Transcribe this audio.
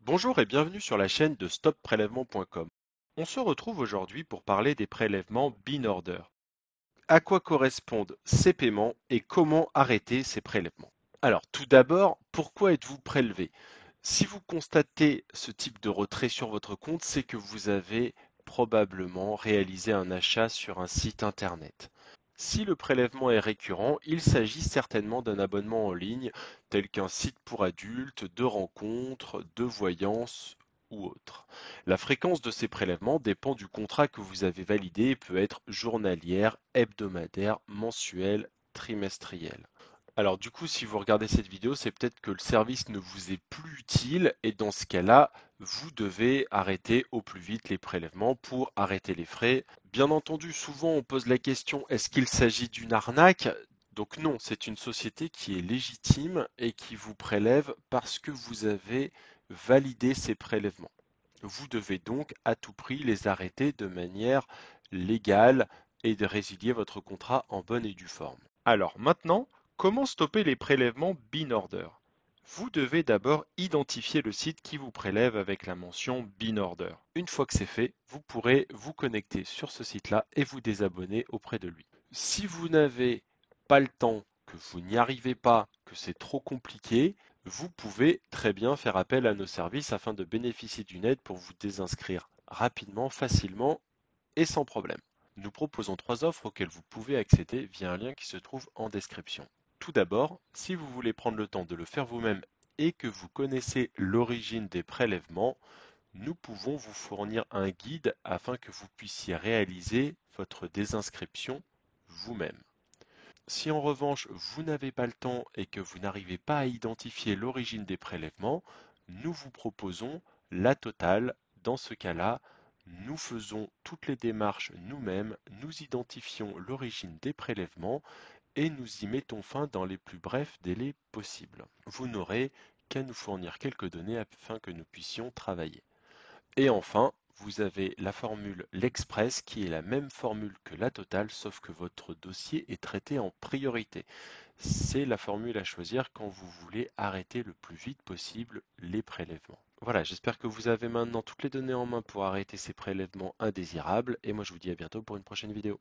Bonjour et bienvenue sur la chaîne de stopprélèvement.com. On se retrouve aujourd'hui pour parler des prélèvements bin order. À quoi correspondent ces paiements et comment arrêter ces prélèvements? Alors, tout d'abord, pourquoi êtes-vous prélevé? Si vous constatez ce type de retrait sur votre compte, c'est que vous avez probablement réalisé un achat sur un site internet. Si le prélèvement est récurrent, il s'agit certainement d'un abonnement en ligne, tel qu'un site pour adultes, de rencontres, de voyances ou autre. La fréquence de ces prélèvements dépend du contrat que vous avez validé et peut être journalière, hebdomadaire, mensuelle, trimestrielle. Alors du coup, si vous regardez cette vidéo, c'est peut-être que le service ne vous est plus utile et dans ce cas-là, vous devez arrêter au plus vite les prélèvements pour arrêter les frais. Bien entendu, souvent on pose la question, est-ce qu'il s'agit d'une arnaque? Donc non, c'est une société qui est légitime et qui vous prélève parce que vous avez validé ces prélèvements. Vous devez donc à tout prix les arrêter de manière légale et de résilier votre contrat en bonne et due forme. Alors maintenant, comment stopper les prélèvements bin order? Vous devez d'abord identifier le site qui vous prélève avec la mention bin order. Une fois que c'est fait, vous pourrez vous connecter sur ce site-là et vous désabonner auprès de lui. Si vous n'avez pas le temps, que vous n'y arrivez pas, que c'est trop compliqué, vous pouvez très bien faire appel à nos services afin de bénéficier d'une aide pour vous désinscrire rapidement, facilement et sans problème. Nous proposons 3 offres auxquelles vous pouvez accéder via un lien qui se trouve en description. Tout d'abord, si vous voulez prendre le temps de le faire vous-même et que vous connaissez l'origine des prélèvements, nous pouvons vous fournir un guide afin que vous puissiez réaliser votre désinscription vous-même. Si en revanche vous n'avez pas le temps et que vous n'arrivez pas à identifier l'origine des prélèvements, nous vous proposons la totale. Dans ce cas-là, nous faisons toutes les démarches nous-mêmes, nous identifions l'origine des prélèvements et nous y mettons fin dans les plus brefs délais possibles. Vous n'aurez qu'à nous fournir quelques données afin que nous puissions travailler. Et enfin, vous avez la formule l'Express qui est la même formule que la totale, sauf que votre dossier est traité en priorité. C'est la formule à choisir quand vous voulez arrêter le plus vite possible les prélèvements. Voilà, j'espère que vous avez maintenant toutes les données en main pour arrêter ces prélèvements indésirables, et moi je vous dis à bientôt pour une prochaine vidéo.